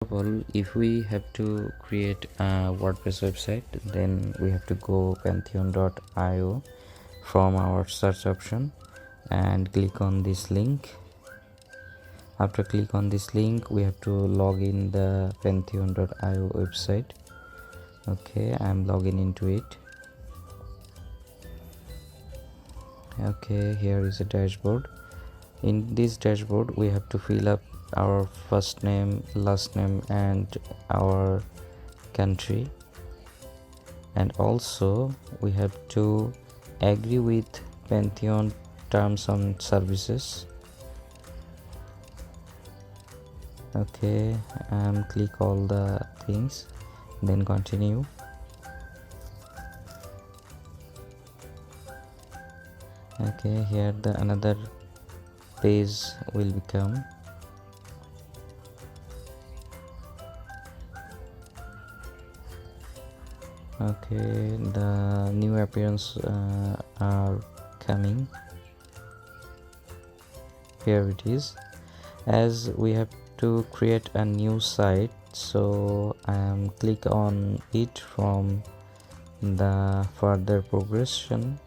of all, if we have to create a WordPress website, then we have to go pantheon.io from our search option and click on this link. After click on this link, we have to log in the pantheon.io website. Okay, I'm logging into it. Okay, here is a dashboard. In this dashboard, we have to fill up our first name, last name, and our country, and also we have to agree with Pantheon terms and services. Okay, click all the things, then continue. Okay, here the another page will become. Okay, the new appearance are coming. Here it is. As we have to create a new site, so I am click on it from the further progression.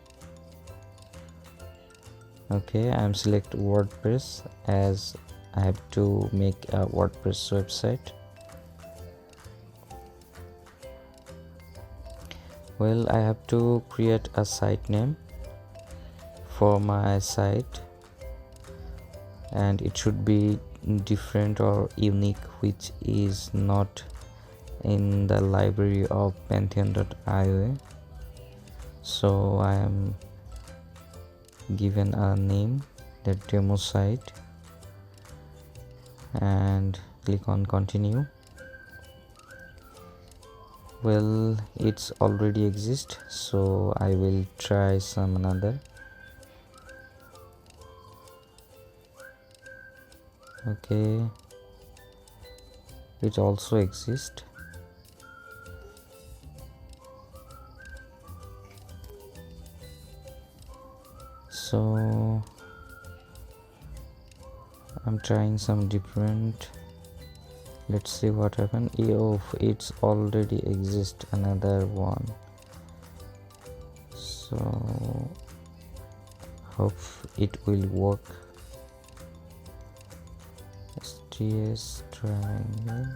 Okay, I am select WordPress as I have to make a WordPress website. Well, I have to create a site name for my site, and it should be different or unique, which is not in the library of pantheon.io. So I am given a name, the demo site, and click on continue. Well, it's already exist, so I will try some another. Okay, it also exists. So I'm trying some different. Let's see what happened. It's already exist another one, so hope it will work. STS triangle,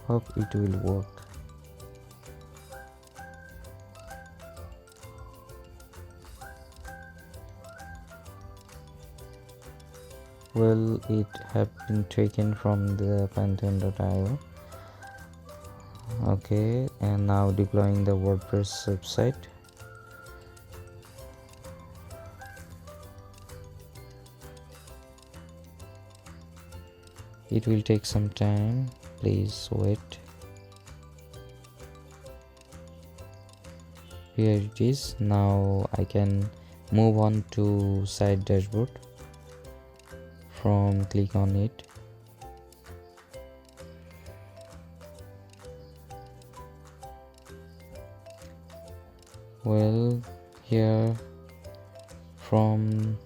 hope it will work. Well, it have been taken from the pantheon.io. Okay, and now deploying the WordPress website. It will take some time, please wait. Here it is. Now I can move on to site dashboard from click on it. Well, here from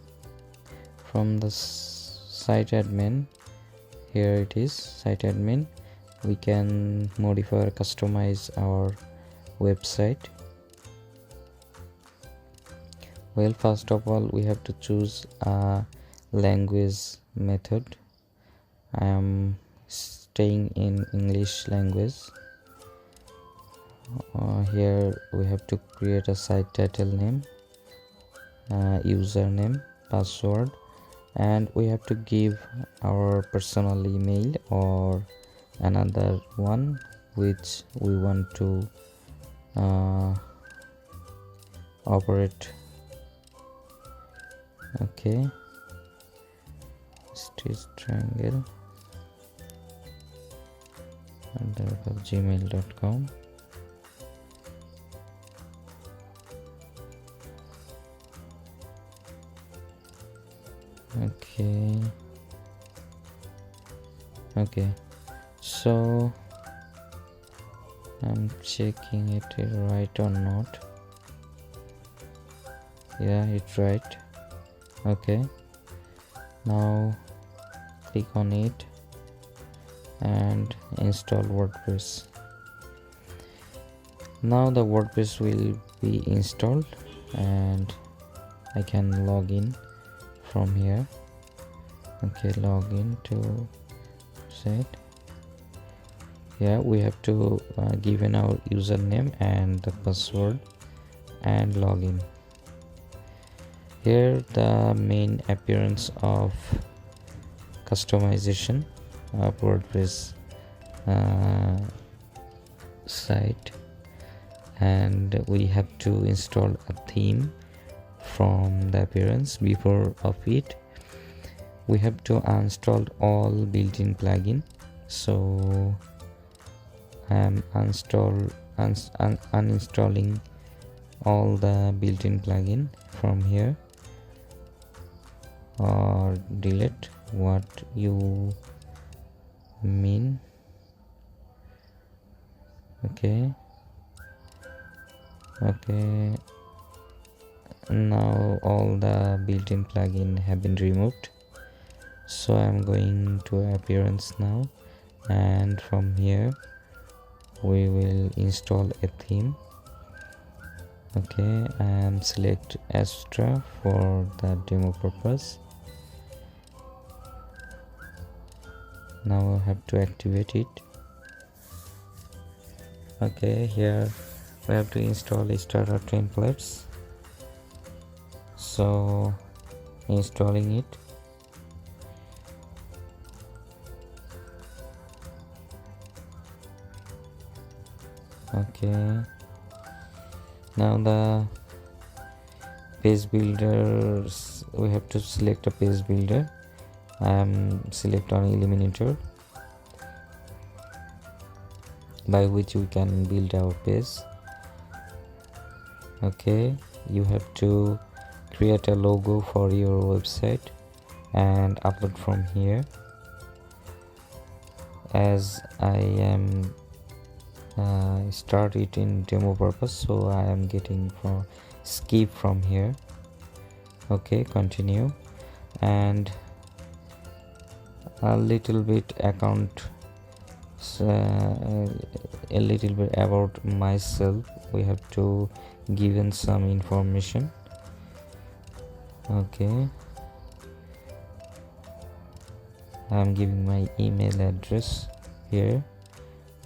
the site admin, here it is, site admin, we can modify or customize our website. Well, first of all, we have to choose a language method. I am staying in English language. Here we have to create a site title name, username, password, and we have to give our personal email or another one which we want to operate. Okay, stitch triangle @gmail.com. Okay, so I'm checking it right or not. Yeah, it's right. Okay, now click on it and install WordPress. Now the WordPress will be installed and I can log in from here. Okay, log in to site. Yeah, we have to give in our username and the password and login. Here the main appearance of customization of WordPress site, and we have to install a theme. From the appearance before of it, we have to uninstall all built-in plugin. So I am uninstalling all the built-in plugin from here, or delete what you mean. Okay, now all the built-in plugin have been removed. So I'm going to appearance now, and from here we will install a theme. Okay, and select extra for the demo purpose. Now I have to activate it. Okay, here we have to install starter templates. So installing it. Okay, now the page builders, we have to select a page builder. I am select on Eliminator, by which we can build our page. Okay, you have to create a logo for your website and upload from here. As I am start it in demo purpose, so I am getting for skip from here. Okay, continue, and a little bit account, a little bit about myself. We have to give in some information. Okay, I'm giving my email address here,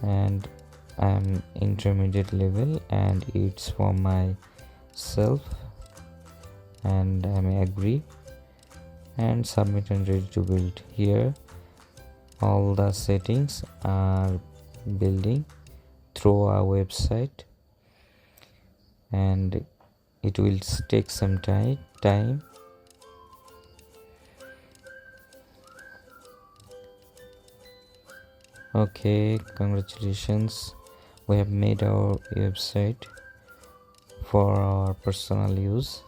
and I'm intermediate level and it's for myself, and I may agree and submit and ready to build. Here all the settings are building through our website, and it will take some time. Okay, congratulations, we have made our website for our personal use.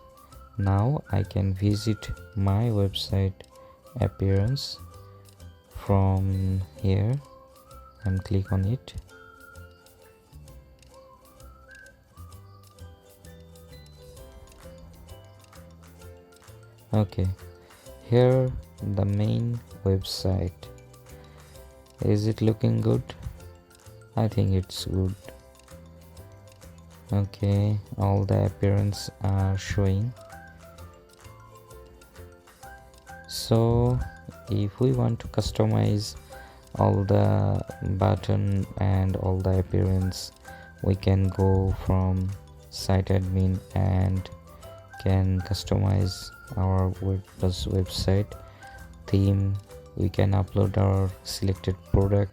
Now I can visit my website appearance from here and click on it. Okay, here the main website. Is it looking good? I think it's good. Okay, all the appearance are showing. So if we want to customize all the button and all the appearance, we can go from site admin and can customize our WordPress website theme. We can upload our selected product